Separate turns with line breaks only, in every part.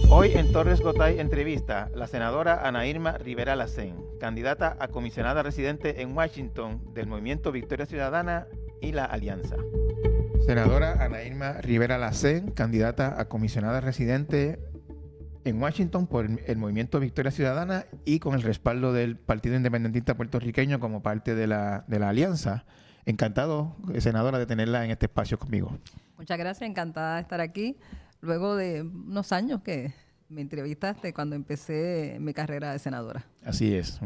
Hoy en Torres Gotay entrevista la senadora Ana Irma Rivera Lacén, candidata a comisionada residente en Washington del Movimiento Victoria Ciudadana y la Alianza. Senadora Ana Irma Rivera Lacén, candidata a comisionada residente en Washington por el Movimiento Victoria Ciudadana y con el respaldo del Partido Independentista Puertorriqueño como parte de la Alianza. Encantado, senadora, de tenerla en este espacio conmigo.
Muchas gracias, encantada de estar aquí. Luego de unos años que me entrevistaste cuando empecé mi carrera de senadora.
Así es.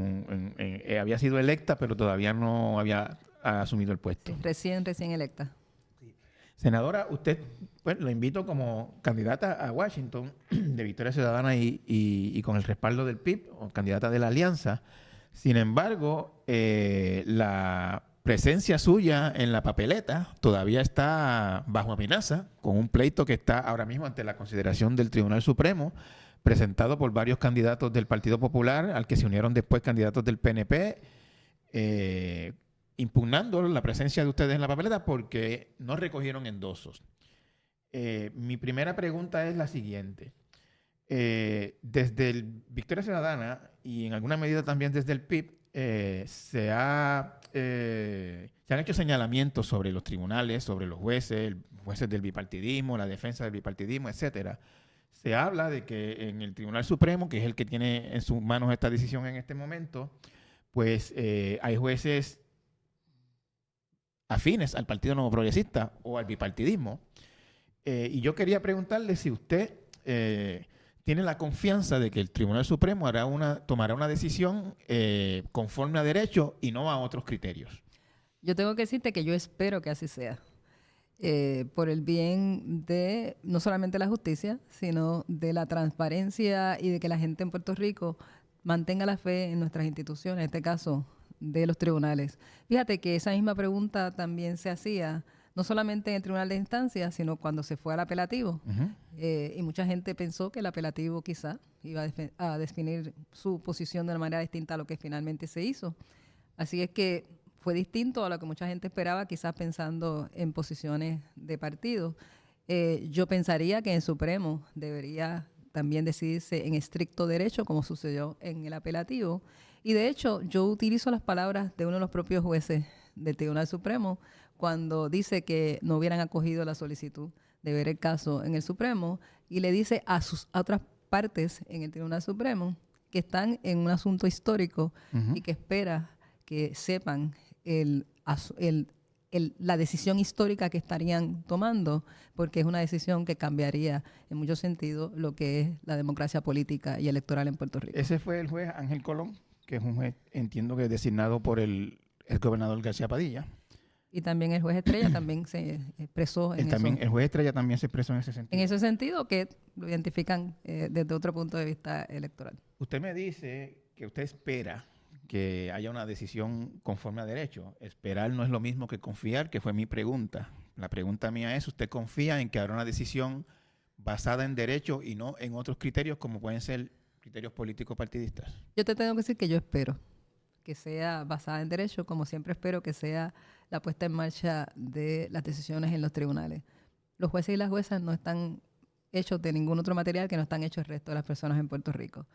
Había sido electa, pero todavía no había asumido el puesto.
Sí, recién electa.
Sí. Senadora, usted, pues, lo invito como candidata a Washington de Victoria Ciudadana y con el respaldo del PIB, o candidata de la Alianza. Sin embargo, la presencia suya en la papeleta todavía está bajo amenaza, con un pleito que está ahora mismo ante la consideración del Tribunal Supremo, presentado por varios candidatos del Partido Popular, al que se unieron después candidatos del PNP, impugnando la presencia de ustedes en la papeleta porque no recogieron endosos. Mi primera pregunta es la siguiente. Desde el Victoria Ciudadana y en alguna medida también desde el PIB, se han hecho señalamientos sobre los tribunales, sobre los jueces del bipartidismo, la defensa del bipartidismo, etcétera. Se habla de que en el Tribunal Supremo, que es el que tiene en sus manos esta decisión en este momento, pues hay jueces afines al Partido Nuevo Progresista o al bipartidismo. Y yo quería preguntarle si usted tiene la confianza de que el Tribunal Supremo tomará una decisión conforme a derecho y no a otros criterios.
Yo tengo que decirte que yo espero que así sea. Por el bien de no solamente la justicia, sino de la transparencia y de que la gente en Puerto Rico mantenga la fe en nuestras instituciones, en este caso de los tribunales. Fíjate que esa misma pregunta también se hacía no solamente en el tribunal de instancia, sino cuando se fue al apelativo. Y mucha gente pensó que el apelativo quizá iba a definir su posición de una manera distinta a lo que finalmente se hizo. Así es que fue distinto a lo que mucha gente esperaba, quizás pensando en posiciones de partido. Yo pensaría que en el Supremo debería también decidirse en estricto derecho, como sucedió en el apelativo. Y de hecho, yo utilizo las palabras de uno de los propios jueces del Tribunal Supremo cuando dice que no hubieran acogido la solicitud de ver el caso en el Supremo y le dice a otras partes en el Tribunal Supremo que están en un asunto histórico y que espera que sepan la decisión histórica que estarían tomando, porque es una decisión que cambiaría en muchos sentidos lo que es la democracia política y electoral en Puerto Rico.
Ese fue el juez Ángel Colón, que es un juez, entiendo que designado por el gobernador García Padilla.
Y también el juez Estrella también se expresó en eso.
El juez Estrella también se expresó en ese sentido.
En ese sentido, que lo identifican desde otro punto de vista electoral.
Usted me dice que usted espera que haya una decisión conforme a derecho. Esperar no es lo mismo que confiar, que fue mi pregunta. La pregunta mía es, ¿usted confía en que habrá una decisión basada en derecho y no en otros criterios como pueden ser criterios políticos partidistas?
Yo te tengo que decir que yo espero que sea basada en derecho, como siempre espero que sea la puesta en marcha de las decisiones en los tribunales. Los jueces y las juezas no están hechos de ningún otro material que no están hechos el resto de las personas en Puerto Rico.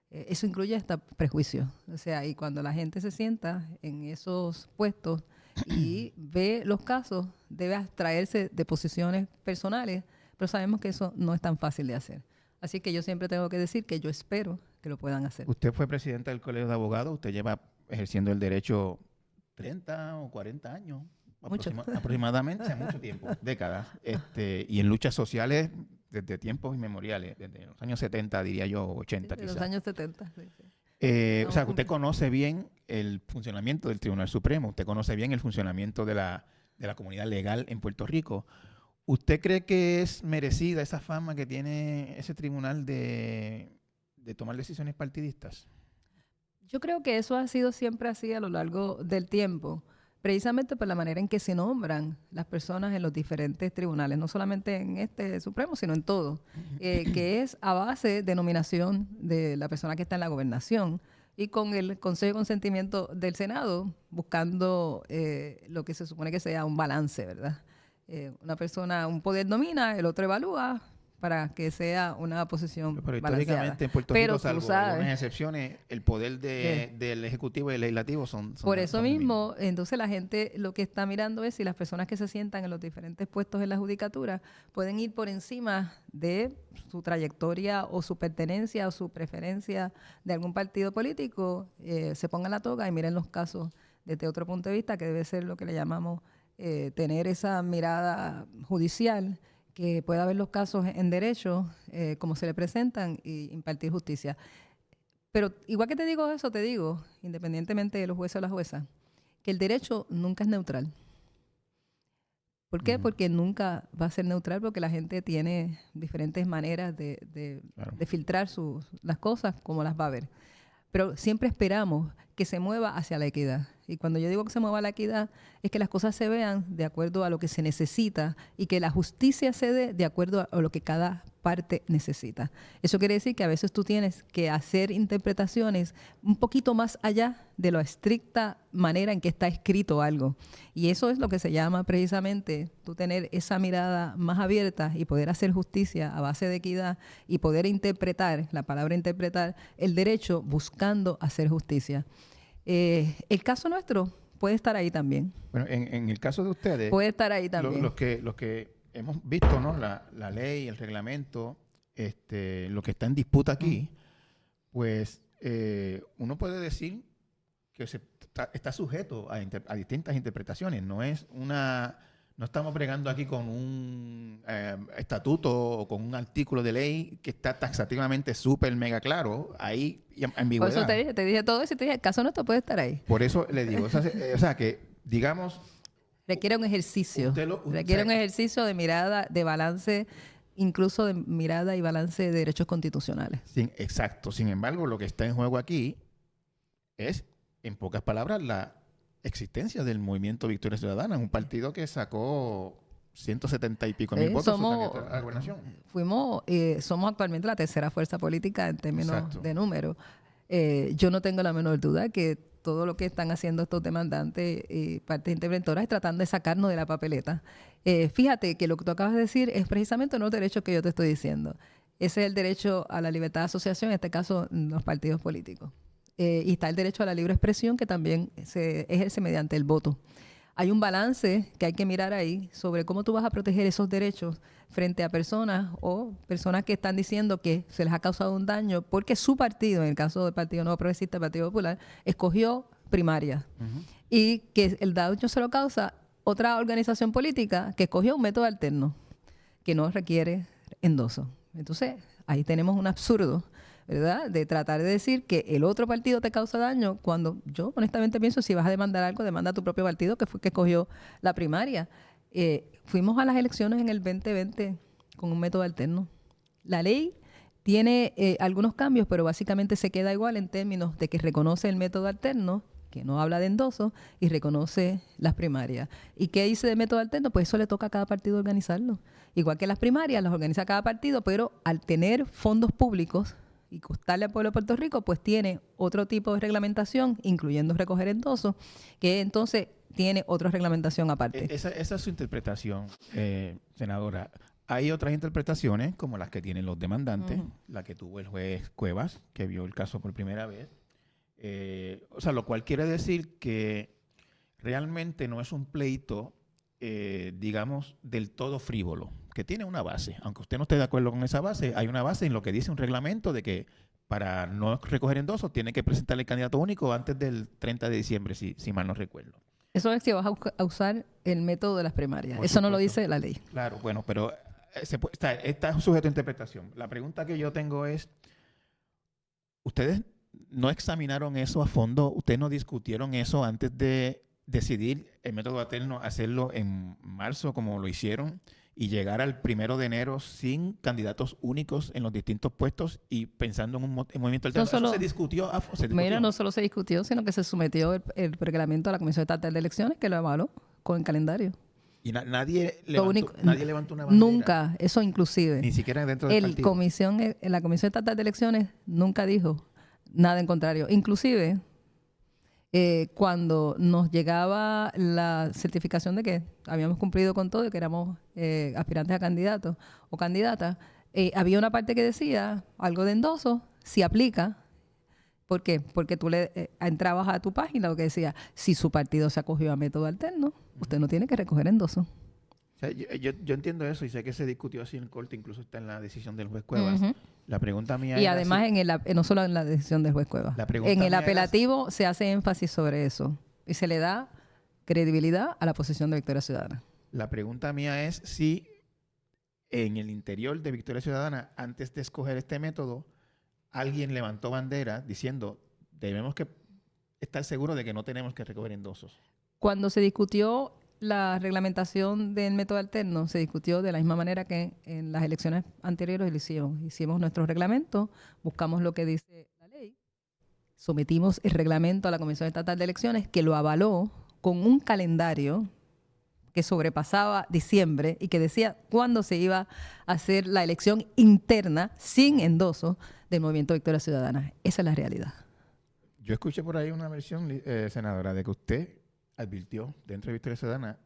Eso incluye hasta prejuicios. O sea, y cuando la gente se sienta en esos puestos y ve los casos, debe abstraerse de posiciones personales, pero sabemos que eso no es tan fácil de hacer. Así que yo siempre tengo que decir que yo espero que lo puedan hacer.
Usted fue presidenta del Colegio de Abogados, usted lleva ejerciendo el derecho 30 o 40 años, aproximadamente, hace mucho tiempo, décadas, y en luchas sociales desde tiempos inmemoriales, desde los años 70, diría yo, 80
sí,
quizás.
Los años 70, sí.
O sea, que usted conoce bien el funcionamiento del Tribunal Supremo, usted conoce bien el funcionamiento de la comunidad legal en Puerto Rico. ¿Usted cree que es merecida esa fama que tiene ese tribunal de tomar decisiones partidistas?
Yo creo que eso ha sido siempre así a lo largo del tiempo, precisamente por la manera en que se nombran las personas en los diferentes tribunales, no solamente en este Supremo, sino en todo, que es a base de nominación de la persona que está en la gobernación y con el consejo de consentimiento del Senado, buscando lo que se supone que sea un balance, ¿verdad? Una persona, un poder domina, el otro evalúa, para que sea una posición
Pero
balanceada.
históricamente en Puerto
Pero
Rico,
tú
salvo
sabes,
algunas excepciones, el poder del Ejecutivo y el Legislativo son
por eso
son el
mismo, entonces la gente lo que está mirando es si las personas que se sientan en los diferentes puestos en la judicatura pueden ir por encima de su trayectoria o su pertenencia o su preferencia de algún partido político, se pongan la toga y miren los casos desde otro punto de vista, que debe ser lo que le llamamos tener esa mirada judicial, que pueda ver los casos en derecho, como se le presentan, y impartir justicia. Pero igual que te digo eso, te digo, independientemente de los jueces o las juezas, que el derecho nunca es neutral. ¿Por qué? Porque nunca va a ser neutral, porque la gente tiene diferentes maneras
Claro.
de filtrar las cosas como las va a ver. Pero siempre esperamos que se mueva hacia la equidad. Y cuando yo digo que se mueva a la equidad, es que las cosas se vean de acuerdo a lo que se necesita y que la justicia se dé de acuerdo a lo que cada parte necesita. Eso quiere decir que a veces tú tienes que hacer interpretaciones un poquito más allá de la estricta manera en que está escrito algo. Y eso es lo que se llama precisamente tú tener esa mirada más abierta y poder hacer justicia a base de equidad y poder interpretar, la palabra interpretar, el derecho buscando hacer justicia. El caso nuestro puede estar ahí también.
Bueno, en el caso de ustedes,
Puede estar ahí también.
los que hemos visto, ¿no? La ley, el reglamento, lo que está en disputa aquí, pues uno puede decir que está sujeto a distintas interpretaciones. No estamos bregando aquí con un estatuto o con un artículo de ley que está taxativamente súper mega claro. Hay
Por
ambigüedad.
eso te dije todo eso y te dije, el caso nuestro puede estar ahí.
Por eso le digo, o sea que, digamos,
Requiere un ejercicio. Requiere un ejercicio de mirada, de balance, incluso de mirada y balance de derechos constitucionales.
Exacto. Sin embargo, lo que está en juego aquí es, en pocas palabras, la existencia del Movimiento Victoria Ciudadana, un partido que sacó 170 y pico mil votos en su candidatura a la gobernación.
Somos actualmente la tercera fuerza política en términos
Exacto.
de número. Yo no tengo la menor duda que todo lo que están haciendo estos demandantes y partes interventoras es tratando de sacarnos de la papeleta. Fíjate que lo que tú acabas de decir es precisamente uno de los derechos que yo te estoy diciendo. Ese es el derecho a la libertad de asociación, en este caso los partidos políticos. Y está el derecho a la libre expresión, que también se ejerce mediante el voto. Hay un balance que hay que mirar ahí sobre cómo tú vas a proteger esos derechos frente a personas que están diciendo que se les ha causado un daño porque su partido, en el caso del Partido Nuevo Progresista, el Partido Popular, escogió primarias. Y que el daño se lo causa otra organización política que escogió un método alterno que no requiere endoso. Entonces, ahí tenemos un absurdo, ¿verdad? De tratar de decir que el otro partido te causa daño, cuando yo honestamente pienso, si vas a demandar algo, demanda a tu propio partido, que fue que escogió la primaria. Fuimos a las elecciones en el 2020 con un método alterno. La ley tiene algunos cambios, pero básicamente se queda igual en términos de que reconoce el método alterno, que no habla de endoso, y reconoce las primarias. ¿Y qué dice de método alterno? Pues eso le toca a cada partido organizarlo. Igual que las primarias, las organiza cada partido, pero al tener fondos públicos y costarle al pueblo de Puerto Rico, pues tiene otro tipo de reglamentación, incluyendo recoger endosos, que entonces tiene otra reglamentación aparte.
Esa es su interpretación, senadora. Hay otras interpretaciones, como las que tienen los demandantes, la que tuvo el juez Cuevas, que vio el caso por primera vez. O sea, lo cual quiere decir que realmente no es un pleito, digamos, del todo frívolo, que tiene una base. Aunque usted no esté de acuerdo con esa base, hay una base en lo que dice un reglamento de que para no recoger endosos tiene que presentar el candidato único antes del 30 de diciembre, si mal no recuerdo.
Eso es si vas a usar el método de las primarias.
Por
Eso
supuesto.
no lo dice la ley.
Claro, bueno, pero está sujeto a interpretación. La pregunta que yo tengo es, ¿ustedes no examinaron eso a fondo? ¿Ustedes no discutieron eso antes de decidir el método alterno, hacerlo en marzo como lo hicieron y llegar al 1 de enero sin candidatos únicos en los distintos puestos y pensando en un movimiento alterno?
No solo,
¿Eso se discutió?
Mira, no solo se discutió, sino que se sometió el reglamento a la Comisión Estatal de Elecciones, que lo avaló con el calendario.
Y nadie levantó una bandera.
Nunca, eso inclusive.
Ni siquiera dentro del partido.
La Comisión Estatal de Elecciones nunca dijo nada en contrario. Inclusive, cuando nos llegaba la certificación de que habíamos cumplido con todo y que éramos aspirantes a candidatos o candidatas, había una parte que decía algo de endoso, si aplica. ¿Por qué? Porque tú entrabas a tu página lo que decía, si su partido se acogió a método alterno, usted no tiene que recoger endoso.
O sea, yo entiendo eso y sé que se discutió así en corte, incluso está en la decisión del juez Cuevas. La pregunta mía
Y
era
además, no solo en la decisión del juez Cuevas, en el apelativo se hace énfasis sobre eso y se le da credibilidad a la posición de Victoria Ciudadana.
La pregunta mía es si en el interior de Victoria Ciudadana, antes de escoger este método, alguien levantó bandera diciendo, debemos que estar seguros de que no tenemos que recoger endosos.
Cuando se discutió la reglamentación del método alterno, se discutió de la misma manera que en las elecciones anteriores lo hicimos. Hicimos nuestro reglamento, buscamos lo que dice la ley, sometimos el reglamento a la Comisión Estatal de Elecciones, que lo avaló con un calendario que sobrepasaba diciembre y que decía cuándo se iba a hacer la elección interna sin endoso del Movimiento Victoria Ciudadana. Esa es la realidad.
Yo escuché por ahí una versión, senadora, de que usted advirtió dentro de Victoria Ciudadana.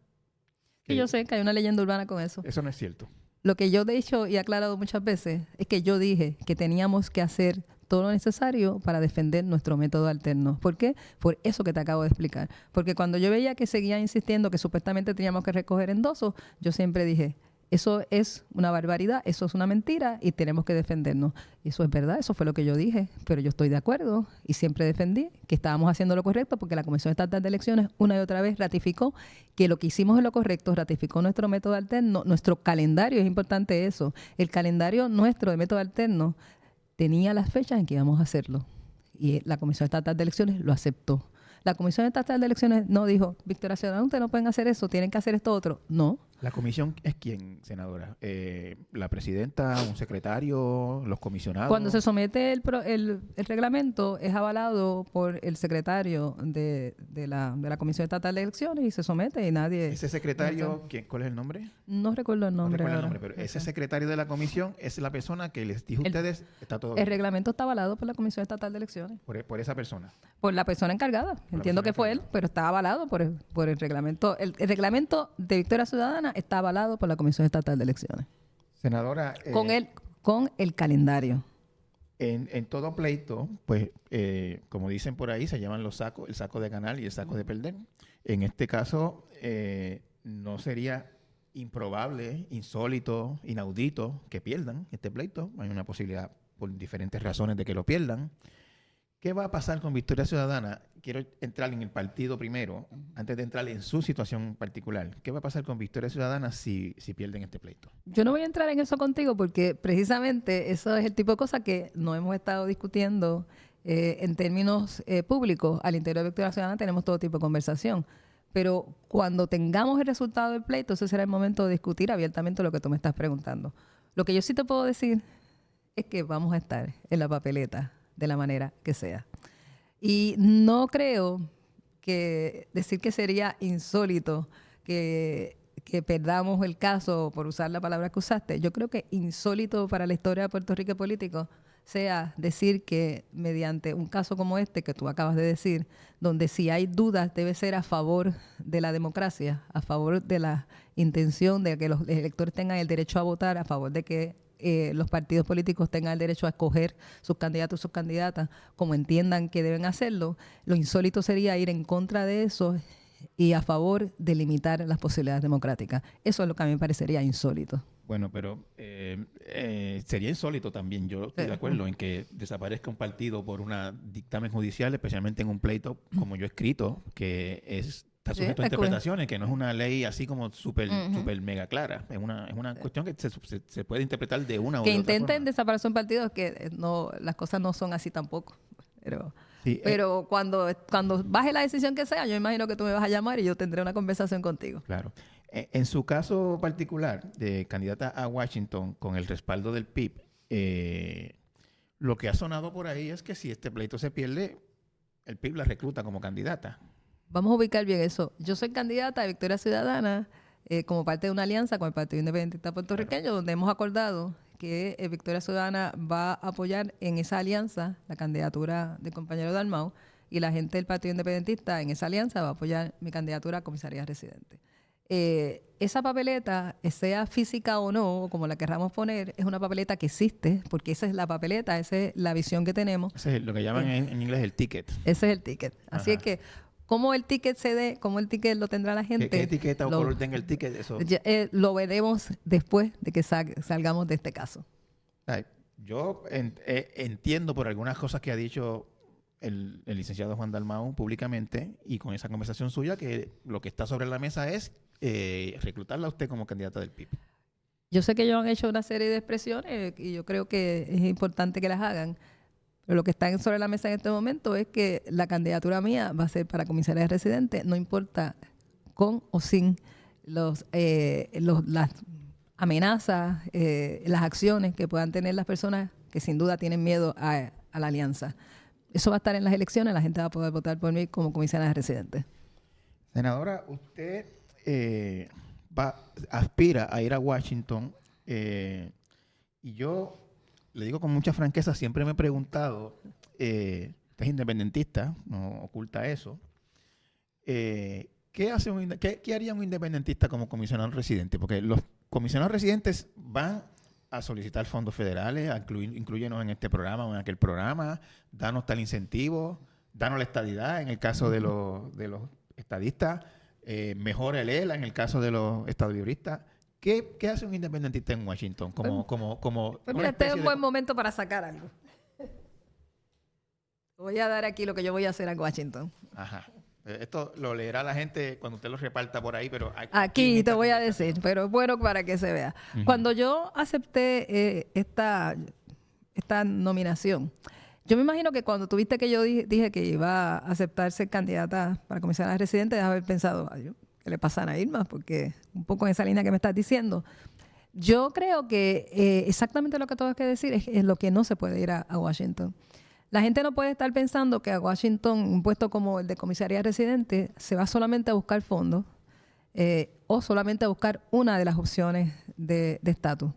Y yo sé que hay una leyenda urbana con eso.
Eso no es cierto.
Lo que yo he dicho y he aclarado muchas veces es que yo dije que teníamos que hacer todo lo necesario para defender nuestro método alterno. ¿Por qué? Por eso que te acabo de explicar. Porque cuando yo veía que seguía insistiendo que supuestamente teníamos que recoger endosos, yo siempre dije, eso es una barbaridad, eso es una mentira y tenemos que defendernos. Y eso es verdad, eso fue lo que yo dije, pero yo estoy de acuerdo y siempre defendí que estábamos haciendo lo correcto porque la Comisión Estatal de Elecciones una y otra vez ratificó que lo que hicimos es lo correcto, ratificó nuestro método alterno, nuestro calendario, es importante eso, el calendario nuestro de método alterno tenía las fechas en que íbamos a hacerlo y la Comisión Estatal de Elecciones lo aceptó. La Comisión Estatal de Elecciones no dijo, Victoria Ciudadana, ustedes no pueden hacer eso, tienen que hacer esto otro. No.
¿La comisión es quién, senadora? ¿La presidenta, un secretario, los comisionados?
Cuando se somete el reglamento, es avalado por el secretario de la Comisión Estatal de Elecciones y se somete y nadie...
¿Ese secretario, cuál es el nombre?
No recuerdo el nombre.
No recuerdo el nombre, pero ese secretario de la comisión es la persona que les dijo a ustedes, está todo bien.
El reglamento está avalado por la Comisión Estatal de Elecciones.
Por esa persona.
Por la persona encargada. Entiendo que fue él, pero está avalado por el reglamento. El reglamento de Victoria Ciudadana está avalado por la Comisión Estatal de Elecciones.
Senadora...
Con el calendario.
En todo pleito, pues, como dicen por ahí, se llaman los sacos, el saco de ganar y el saco de perder. En este caso, no sería improbable, insólito, inaudito que pierdan este pleito. Hay una posibilidad por diferentes razones de que lo pierdan. ¿Qué va a pasar con Victoria Ciudadana? Quiero entrar en el partido primero, antes de entrar en su situación particular. ¿Qué va a pasar con Victoria Ciudadana si pierden este pleito?
Yo no voy a entrar en eso contigo porque precisamente eso es el tipo de cosas que no hemos estado discutiendo en términos públicos. Al interior de Victoria Ciudadana tenemos todo tipo de conversación. Pero cuando tengamos el resultado del pleito, ese será el momento de discutir abiertamente lo que tú me estás preguntando. Lo que yo sí te puedo decir es que vamos a estar en la papeleta de la manera que sea. Y no creo que decir que sería insólito que perdamos el caso por usar la palabra que usaste. Yo creo que insólito para la historia de Puerto Rico y político sea decir que mediante un caso como este que tú acabas de decir, donde si hay dudas debe ser a favor de la democracia, a favor de la intención de que los electores tengan el derecho a votar, a favor de que los partidos políticos tengan el derecho a escoger sus candidatos y sus candidatas como entiendan que deben hacerlo. Lo insólito sería ir en contra de eso y a favor de limitar las posibilidades democráticas. Eso es lo que a mí me parecería insólito.
Bueno, pero sería insólito también. Yo estoy de acuerdo en que desaparezca un partido por un dictamen judicial, especialmente en un pleito, como yo he escrito, que está sujeto a interpretaciones, que no es una ley así como súper mega clara. Es una cuestión que se puede interpretar de una u otra forma. Que
intenten desaparecer un partido, que no, las cosas no son así tampoco. Pero cuando baje la decisión que sea, yo imagino que tú me vas a llamar y yo tendré una conversación contigo.
Claro. En su caso particular, de candidata a Washington con el respaldo del PIB, lo que ha sonado por ahí es que si este pleito se pierde, el PIB la recluta como candidata.
Vamos a ubicar bien eso. Yo soy candidata de Victoria Ciudadana como parte de una alianza con el Partido Independentista Puertorriqueño, donde hemos acordado que Victoria Ciudadana va a apoyar en esa alianza la candidatura del compañero Dalmau y la gente del Partido Independentista en esa alianza va a apoyar mi candidatura a comisaría residente. esa papeleta, sea física o no, como la querramos poner, es una papeleta que existe, porque esa es la papeleta, esa es la visión que tenemos.
Ese es lo que llaman en inglés el ticket.
Ese es el ticket. Así es que, cómo el ticket cómo el ticket lo tendrá la gente.
¿Qué etiqueta o color tenga el ticket? Eso.
Lo veremos después de que salgamos de este caso.
Yo entiendo por algunas cosas que ha dicho el licenciado Juan Dalmau públicamente y con esa conversación suya que lo que está sobre la mesa es reclutarla a usted como candidata del PIB.
Yo sé que ellos han hecho una serie de expresiones y yo creo que es importante que las hagan, pero lo que está sobre la mesa en este momento es que la candidatura mía va a ser para comisaria residente, no importa con o sin las amenazas, las acciones que puedan tener las personas que sin duda tienen miedo a la alianza. Eso va a estar en las elecciones, la gente va a poder votar por mí como comisaria residente.
Senadora, usted aspira a ir a Washington y yo le digo con mucha franqueza, siempre me he preguntado, usted es independentista, no oculta eso, ¿qué haría un independentista como comisionado residente? Porque los comisionados residentes van a solicitar fondos federales, a incluyenos en este programa o en aquel programa, danos tal incentivo, danos la estadidad en el caso de los estadistas, mejora el ELA en el caso de los estadolibristas. ¿Qué hace un independentista en Washington?
Mira, este es un buen momento para sacar algo. Voy a dar aquí lo que yo voy a hacer en Washington.
Ajá. Esto lo leerá la gente cuando usted lo reparta por ahí, pero...
Aquí te voy a decir, pero es bueno para que se vea. Cuando yo acepté esta nominación, yo me imagino que cuando tuviste que yo dije que iba a aceptar ser candidata para comisaria residente, debes haber pensado, ¿qué le pasa a Irma? Porque un poco en esa línea que me estás diciendo. Yo creo que exactamente lo que tengo que decir es lo que no se puede ir a Washington. La gente no puede estar pensando que a Washington, un puesto como el de comisaría residente, se va solamente a buscar fondos o solamente a buscar una de las opciones de estatus.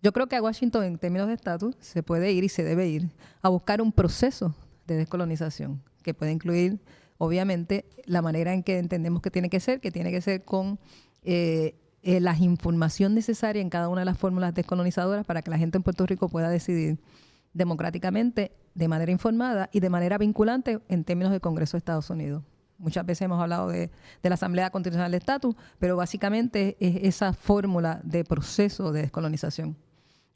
Yo creo que a Washington, en términos de estatus, se puede ir y se debe ir a buscar un proceso de descolonización que puede incluir, obviamente, la manera en que entendemos que tiene que ser con la información necesaria en cada una de las fórmulas descolonizadoras para que la gente en Puerto Rico pueda decidir democráticamente, de manera informada y de manera vinculante en términos del Congreso de Estados Unidos. Muchas veces hemos hablado de la Asamblea Constitucional de Estatus, pero básicamente es esa fórmula de proceso de descolonización.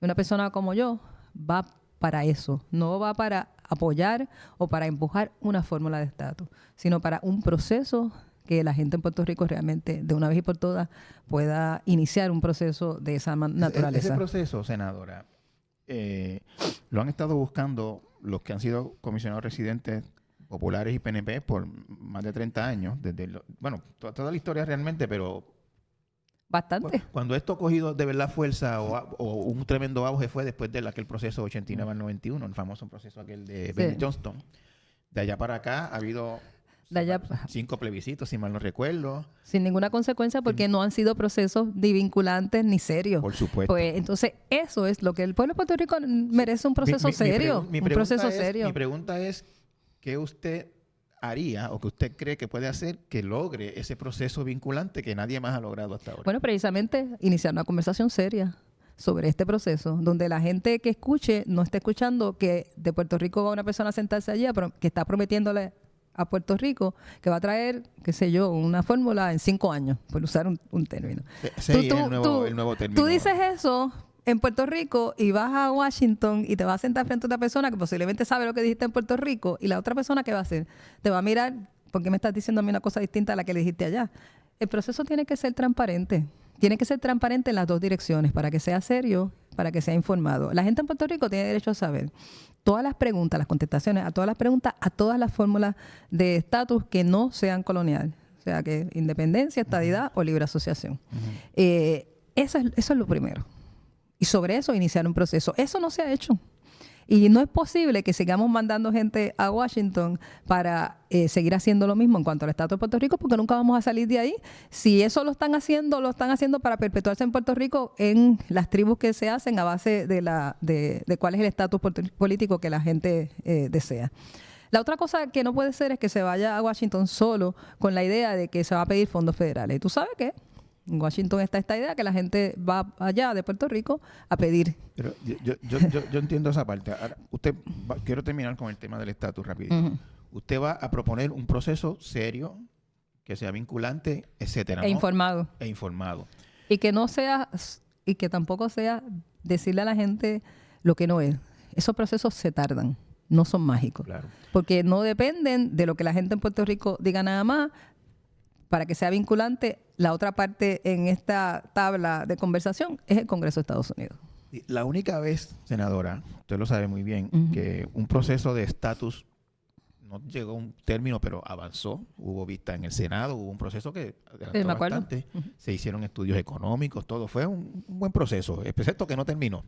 Una persona como yo va para eso, no va para apoyar o para empujar una fórmula de estatus, sino para un proceso que la gente en Puerto Rico realmente, de una vez y por todas, pueda iniciar un proceso de esa naturaleza.
Ese proceso, senadora, lo han estado buscando los que han sido comisionados residentes populares y PNP por más de 30 años, toda la historia realmente, pero
bastante.
Cuando esto ha cogido de verdad fuerza o un tremendo auge fue después de aquel proceso 89 al 91, el famoso proceso aquel de Benny Johnston. De allá para acá ha habido 5 plebiscitos, si mal no recuerdo.
Sin ninguna consecuencia porque no han sido procesos ni vinculantes ni serios.
Por supuesto.
Pues entonces eso es lo que el pueblo de Puerto Rico merece, un proceso serio.
Mi pregunta es, ¿qué usted haría o que usted cree que puede hacer que logre ese proceso vinculante que nadie más ha logrado hasta ahora?
Bueno, precisamente iniciar una conversación seria sobre este proceso, donde la gente que escuche no esté escuchando que de Puerto Rico va una persona a sentarse allí que está prometiéndole a Puerto Rico que va a traer, qué sé yo, una fórmula en 5 años, por usar un término.
Sí, el nuevo término.
Tú dices eso en Puerto Rico y vas a Washington y te vas a sentar frente a otra persona que posiblemente sabe lo que dijiste en Puerto Rico y la otra persona, ¿qué va a hacer? Te va a mirar, ¿por qué me estás diciendo a mí una cosa distinta a la que le dijiste allá? El proceso tiene que ser transparente. Tiene que ser transparente en las dos direcciones para que sea serio, para que sea informado. La gente en Puerto Rico tiene derecho a saber todas las preguntas, las contestaciones a todas las preguntas, a todas las fórmulas de estatus que no sean colonial. O sea, que independencia, estadidad o libre asociación. Eso es lo primero. Y sobre eso iniciar un proceso. Eso no se ha hecho. Y no es posible que sigamos mandando gente a Washington para seguir haciendo lo mismo en cuanto al estatus de Puerto Rico, porque nunca vamos a salir de ahí. Si eso lo están haciendo para perpetuarse en Puerto Rico en las tribus que se hacen a base de cuál es el estatus político que la gente desea. La otra cosa que no puede ser es que se vaya a Washington solo con la idea de que se va a pedir fondos federales. ¿Y tú sabes qué? En Washington está esta idea que la gente va allá de Puerto Rico a pedir.
Pero yo entiendo esa parte. Ahora, quiero terminar con el tema del estatus rapidito.
Ujú.
Usted va a proponer un proceso serio, que sea vinculante, etcétera, ¿no?
Informado.
E informado.
Y que no sea, y que tampoco sea decirle a la gente lo que no es. Esos procesos se tardan, no son mágicos.
Claro.
Porque no dependen de lo que la gente en Puerto Rico diga nada más. Para que sea vinculante, la otra parte en esta tabla de conversación es el Congreso de Estados Unidos.
La única vez, senadora, usted lo sabe muy bien,
Ujú.
que un proceso de estatus no llegó a un término, pero avanzó. Hubo vista en el Senado, hubo un proceso que adelantó
me acuerdo.
bastante. Se hicieron estudios económicos, todo. Fue un buen proceso, excepto que no terminó,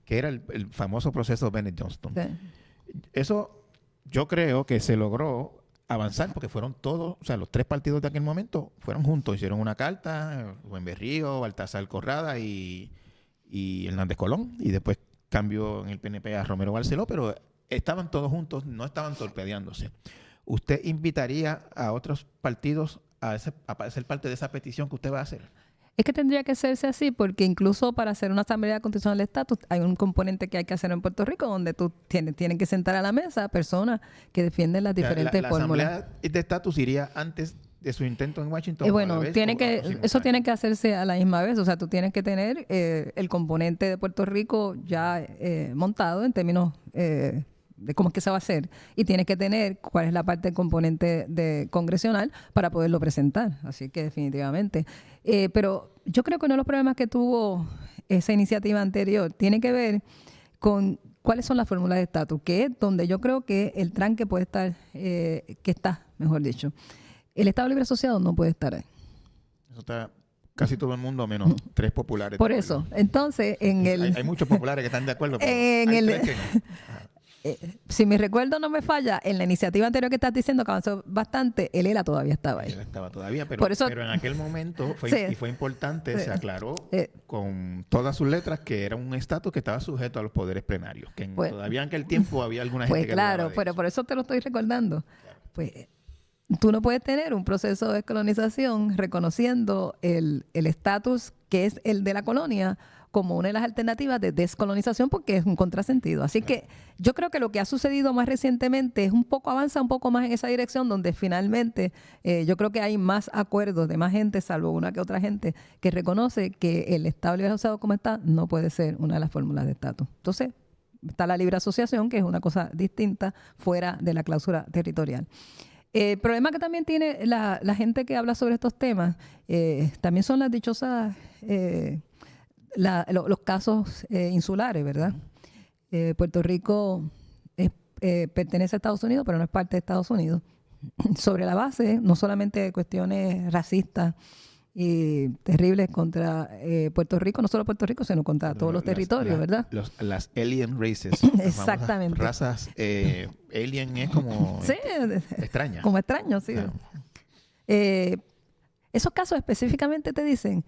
que era el famoso proceso Bennett Johnston.
Sí.
Eso yo creo que se logró avanzar porque fueron todos, o sea, los tres partidos de aquel momento fueron juntos, hicieron una carta, Rubén Berrío, Baltasar Corrada y Hernández Colón, y después cambió en el PNP a Romero Barceló, pero estaban todos juntos, no estaban torpedeándose. ¿Usted invitaría a otros partidos a ser parte de esa petición que usted va a hacer?
Es que tendría que hacerse así porque incluso para hacer una asamblea constitucional de estatus hay un componente que hay que hacer en Puerto Rico donde tú tienen que sentar a la mesa personas que defienden las diferentes
la
fórmulas.
asamblea de estatus iría antes de su intento en Washington.
Bueno,
a la vez,
eso tiene que hacerse a la misma vez. O sea, tú tienes que tener el componente de Puerto Rico ya montado en términos de cómo es que se va a hacer. Y tienes que tener cuál es la parte del componente congresional para poderlo presentar. Así que definitivamente. Pero yo creo que uno de los problemas que tuvo esa iniciativa anterior tiene que ver con cuáles son las fórmulas de estatus, que es donde yo creo que el tranque puede estar, mejor dicho. El Estado Libre Asociado no puede estar ahí.
Eso está casi todo el mundo, menos tres populares.
Por eso. Entonces,
hay muchos populares que están de acuerdo. Pero
En
hay
el-
tres que no. Ajá.
Si mi recuerdo no me falla, en la iniciativa anterior que estás diciendo que avanzó bastante, el ELA todavía estaba ahí.
Él estaba todavía, pero,
Por eso-
pero en aquel momento
Sí.
y fue importante,
Sí.
se aclaró
Eh.
con todas sus letras que era un estatus que estaba sujeto a los poderes plenarios. Que
Pues-
todavía en aquel tiempo había alguna gente
Pues
que
claro,
dudaba de
pero
eso.
por eso te lo estoy recordando. Pues tú no puedes tener un proceso de descolonización reconociendo el estatus que es el de la colonia como una de las alternativas de descolonización porque es un contrasentido. Así que yo creo que lo que ha sucedido más recientemente es avanza un poco más en esa dirección donde finalmente yo creo que hay más acuerdos de más gente, salvo una que otra gente, que reconoce que el Estado Libre Asociado como está no puede ser una de las fórmulas de estatus. Entonces, está la libre asociación, que es una cosa distinta fuera de la cláusula territorial. El problema que también tiene la gente que habla sobre estos temas también son las dichosas, los casos insulares, ¿verdad? Puerto Rico pertenece a Estados Unidos, pero no es parte de Estados Unidos. Sobre la base, no solamente de cuestiones racistas y terribles contra Puerto Rico, no solo Puerto Rico, sino contra todos los territorios, ¿verdad?
Las alien races. las famosas
Exactamente.
Razas alien es como
Sí,
extraña.
como extraño, sí.
Claro.
Esos casos específicamente te dicen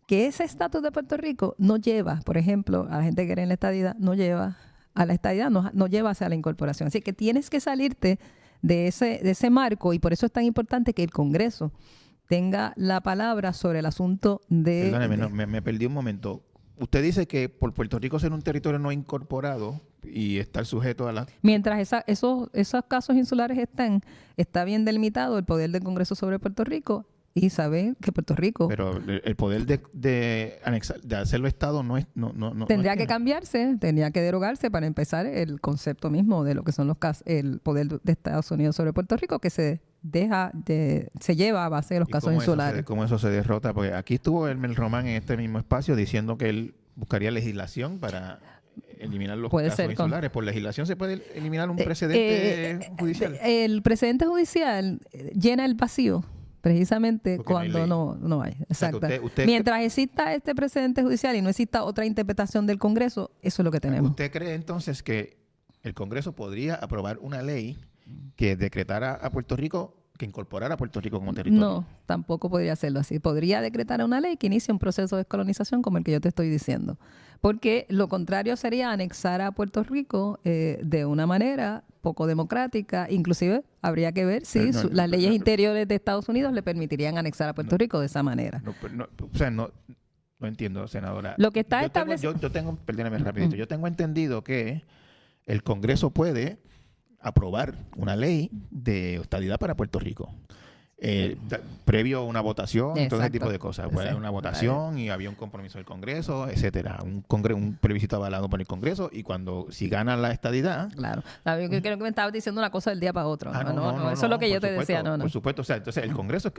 que ese estatus de Puerto Rico no lleva, por ejemplo, a la gente que cree en la estadidad, no lleva a la estadidad, no lleva hacia la incorporación. Así que tienes que salirte de ese marco y por eso es tan importante que el Congreso tenga la palabra sobre el asunto de...
Perdóneme, no, me perdí un momento. Usted dice que por Puerto Rico ser un territorio no incorporado y estar sujeto a la...
Mientras esos casos insulares está bien delimitado el poder del Congreso sobre Puerto Rico y saber que Puerto Rico
Pero el poder de hacerlo Estado no es... No
tendría
es
que cambiarse, tendría que derogarse para empezar el concepto mismo de lo que son los casos, el poder de Estados Unidos sobre Puerto Rico que se lleva a base de los
¿Y
casos
cómo
insulares.
cómo eso se derrota? Porque aquí estuvo Elmer Román en este mismo espacio diciendo que él buscaría legislación para eliminar los
Puede
casos
ser con-
insulares. ¿Por legislación se puede eliminar un precedente judicial?
El precedente judicial llena el vacío precisamente
Porque no hay
cuando
ley.
no hay.
O sea, que
Exacto.
usted-
Mientras exista este precedente judicial y no exista otra interpretación del Congreso, eso es lo que tenemos.
¿Usted cree entonces que el Congreso podría aprobar una ley que decretara a Puerto Rico que incorporara a Puerto Rico como territorio.
No, tampoco podría hacerlo así. Podría decretar una ley que inicie un proceso de descolonización como el que yo te estoy diciendo. Porque lo contrario sería anexar a Puerto Rico de una manera poco democrática. Inclusive habría que ver si las leyes interiores de Estados Unidos le permitirían anexar a Puerto Rico de esa manera.
No entiendo, senadora.
Lo que está establecido...
Perdóname rapidito. Yo tengo entendido que el Congreso puede aprobar una ley de estadidad para Puerto Rico. Previo a una votación, todo ese tipo de cosas. Puede haber una votación y había un compromiso del Congreso, etcétera. Un plebiscito avalado por el Congreso y si gana la estadidad...
Claro. Yo creo que me estabas diciendo una cosa del día para otro. No, eso es lo que yo te decía.
Por supuesto. O sea, entonces el Congreso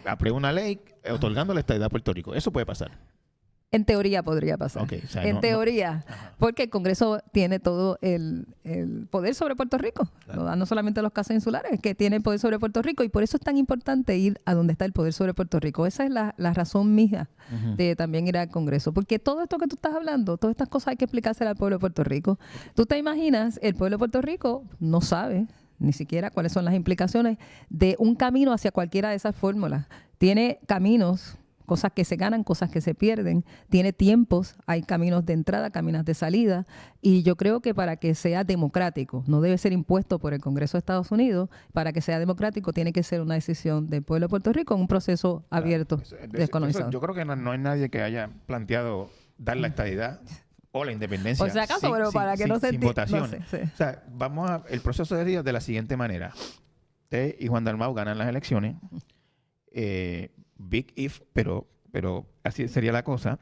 aprueba una ley otorgando la estadidad a Puerto Rico. Eso puede pasar.
En teoría podría pasar.
Okay, o sea,
en teoría. Porque el Congreso tiene todo el poder sobre Puerto Rico. Claro. No solamente los casos insulares, que tiene el poder sobre Puerto Rico. Y por eso es tan importante ir a donde está el poder sobre Puerto Rico. Esa es la razón mía de también ir al Congreso. Porque todo esto que tú estás hablando, todas estas cosas hay que explicárselas al pueblo de Puerto Rico. Tú te imaginas, el pueblo de Puerto Rico no sabe ni siquiera cuáles son las implicaciones de un camino hacia cualquiera de esas fórmulas. Tiene caminos, cosas que se ganan, cosas que se pierden, tiene tiempos, hay caminos de entrada, caminos de salida, y yo creo que para que sea democrático, no debe ser impuesto por el Congreso de Estados Unidos, para que sea democrático tiene que ser una decisión del pueblo de Puerto Rico en un proceso abierto, descolonizado.
Yo creo que no hay nadie que haya planteado dar la estadidad o la independencia.
Por si acaso, pero para que no se
entienda. Sin votación.
No sé, sí.
O sea, el proceso sería de la siguiente manera. Usted y Juan Dalmau ganan las elecciones. Big if, pero así sería la cosa.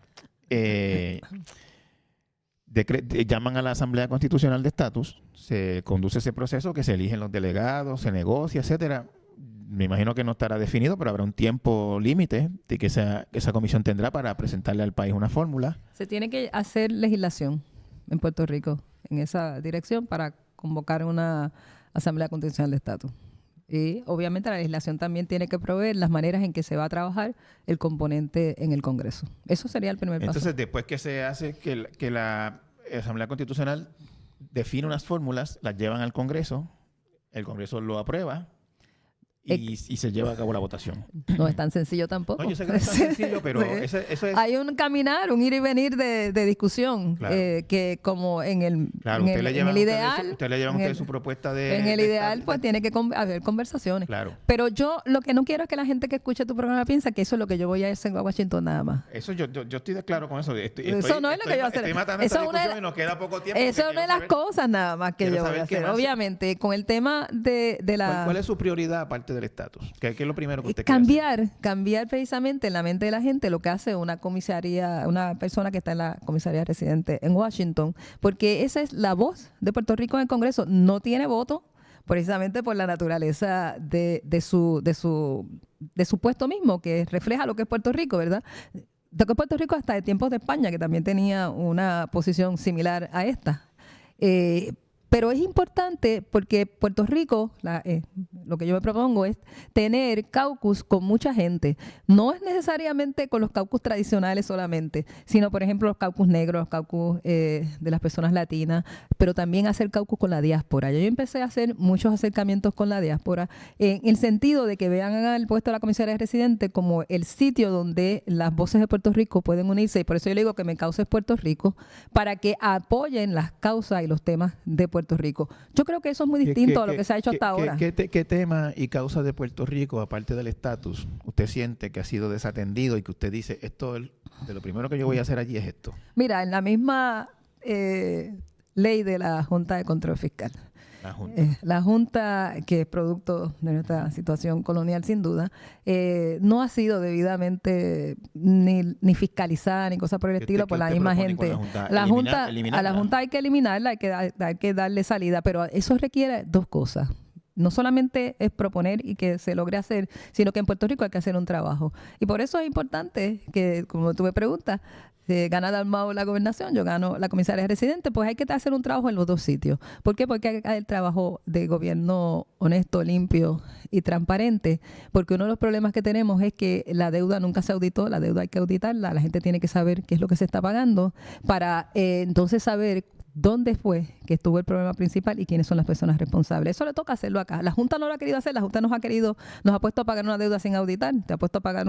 Llaman a la Asamblea Constitucional de Estatus, se conduce ese proceso, que se eligen los delegados, se negocia, etcétera. Me imagino que no estará definido, pero habrá un tiempo límite de que esa comisión tendrá para presentarle al país una fórmula.
Se tiene que hacer legislación en Puerto Rico en esa dirección para convocar una Asamblea Constitucional de Estatus. Y obviamente la legislación también tiene que proveer las maneras en que se va a trabajar el componente en el Congreso. Eso sería el primer paso.
Entonces, después que se hace que la Asamblea Constitucional define unas fórmulas, las llevan al Congreso, el Congreso lo aprueba y se lleva a cabo la votación.
No es tan sencillo tampoco.
No, yo sé que no es tan sencillo, pero eso es...
Hay un caminar, un ir y venir de discusión, claro. Que como en el ideal...
Usted le llevan su propuesta de...
En el ideal, pues tiene que haber conversaciones.
Claro.
Pero yo lo que no quiero es que la gente que escuche tu programa piensa que eso es lo que yo voy a hacer a Washington nada más.
Eso yo estoy de claro con eso.
Eso no es lo que yo voy a hacer.
Estoy matando esta discusión y nos queda poco tiempo.
Eso es una de las cosas nada más que yo voy a hacer. Obviamente, con el tema de la...
¿Cuál es su prioridad aparte del estatus? ¿Qué es lo primero que usted quiere hacer?
Cambiar precisamente en la mente de la gente lo que hace una persona que está en la comisaría residente en Washington, porque esa es la voz de Puerto Rico en el Congreso. No tiene voto precisamente por la naturaleza de su puesto mismo, que refleja lo que es Puerto Rico, ¿verdad? Lo que es Puerto Rico hasta de tiempos de España, que también tenía una posición similar a esta. Pero es importante porque Puerto Rico, lo que yo me propongo es tener caucus con mucha gente. No es necesariamente con los caucus tradicionales solamente, sino, por ejemplo, los caucus negros, los caucus de las personas latinas, pero también hacer caucus con la diáspora. Yo empecé a hacer muchos acercamientos con la diáspora en el sentido de que vean al puesto de la comisaría residente como el sitio donde las voces de Puerto Rico pueden unirse. Y por eso yo le digo que mi causa es Puerto Rico, para que apoyen las causas y los temas de Puerto Rico. Yo creo que eso es muy distinto a lo que se ha hecho hasta ahora.
¿Qué tema y causa de Puerto Rico, aparte del estatus, usted siente que ha sido desatendido y que usted dice, de lo primero que yo voy a hacer allí es esto?
Mira, en la misma ley de la Junta de Control Fiscal. La Junta, que es producto de nuestra situación colonial sin duda, no ha sido debidamente ni fiscalizada ni cosa por el estilo por la misma gente. A la Junta hay que eliminarla, hay que darle salida, pero eso requiere dos cosas. No solamente es proponer y que se logre hacer, sino que en Puerto Rico hay que hacer un trabajo. Y por eso es importante que, como tú me preguntas, gana Dalmau la gobernación, yo gano la comisaría residente, pues hay que hacer un trabajo en los dos sitios. ¿Por qué? Porque hay el trabajo de gobierno honesto, limpio y transparente, porque uno de los problemas que tenemos es que la deuda nunca se auditó, la deuda hay que auditarla, la gente tiene que saber qué es lo que se está pagando para entonces saber dónde fue que estuvo el problema principal y quiénes son las personas responsables. Eso le toca hacerlo acá. La Junta no lo ha querido hacer, la Junta nos ha puesto a pagar una deuda sin auditar, te ha puesto a pagar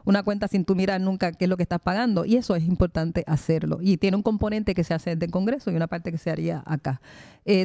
una cuenta sin tú mirar nunca qué es lo que estás pagando, y eso es importante hacerlo. Y tiene un componente que se hace desde el Congreso y una parte que se haría acá.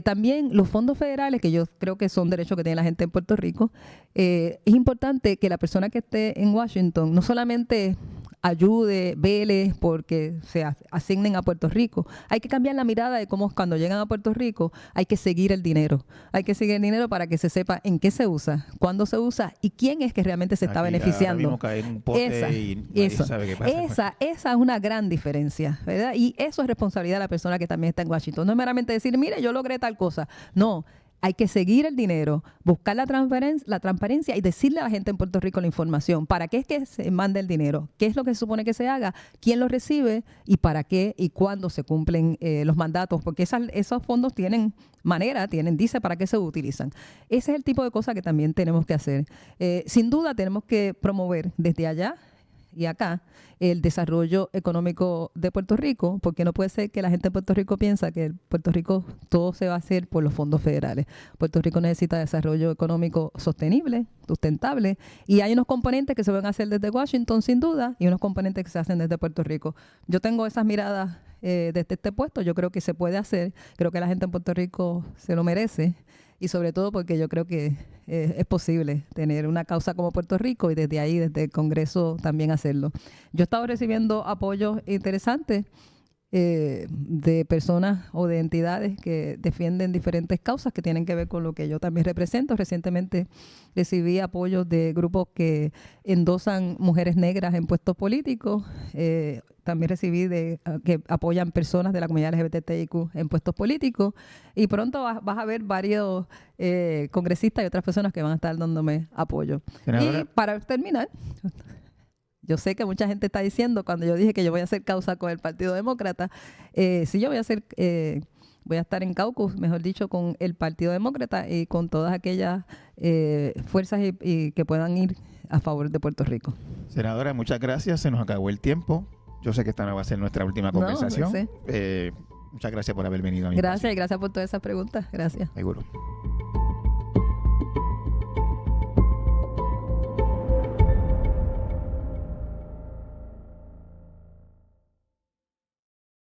También los fondos federales, que yo creo que son derechos que tiene la gente en Puerto Rico, es importante que la persona que esté en Washington no solamente ayude, vele, porque se asignen a Puerto Rico. Hay que cambiar la mirada de cómo cuando llegan a Puerto Rico hay que seguir el dinero. Hay que seguir el dinero para que se sepa en qué se usa, cuándo se usa y quién es que realmente se está beneficiando.
Caer en un pote y nadie sabe qué pasa.
Esa es una gran diferencia, ¿verdad? Y eso es responsabilidad de la persona que también está en Washington. No es meramente decir, mire, yo logré tal cosa. No. Hay que seguir el dinero, buscar la transparencia y decirle a la gente en Puerto Rico la información. ¿Para qué es que se manda el dinero? ¿Qué es lo que se supone que se haga? ¿Quién lo recibe? ¿Y para qué? ¿Y cuándo se cumplen los mandatos? Porque esos fondos dice para qué se utilizan. Ese es el tipo de cosas que también tenemos que hacer. Sin duda tenemos que promover desde allá y acá el desarrollo económico de Puerto Rico, porque no puede ser que la gente de Puerto Rico piensa que en Puerto Rico todo se va a hacer por los fondos federales. Puerto Rico necesita desarrollo económico sostenible, sustentable, y hay unos componentes que se van a hacer desde Washington sin duda y unos componentes que se hacen desde Puerto Rico. Yo tengo esas miradas desde este puesto, yo creo que se puede hacer, creo que la gente en Puerto Rico se lo merece. Y sobre todo porque yo creo que es posible tener una causa como Puerto Rico y desde ahí, desde el Congreso, también hacerlo. Yo he estado recibiendo apoyos interesantes de personas o de entidades que defienden diferentes causas que tienen que ver con lo que yo también represento. Recientemente recibí apoyos de grupos que endosan mujeres negras en puestos políticos. También recibí que apoyan personas de la comunidad LGBTIQ en puestos políticos. Y pronto vas a ver varios congresistas y otras personas que van a estar dándome apoyo. Y para terminar, yo sé que mucha gente está diciendo, cuando yo dije que yo voy a hacer causa con el Partido Demócrata, sí, yo voy a estar en caucus, mejor dicho, con el Partido Demócrata y con todas aquellas fuerzas y que puedan ir a favor de Puerto Rico.
Senadora, muchas gracias. Se nos acabó el tiempo. Yo sé que esta no va a ser nuestra última conversación.
No sé.
Muchas gracias por haber venido a mi
Gracias y gracias por todas esas preguntas. Gracias.
Seguro.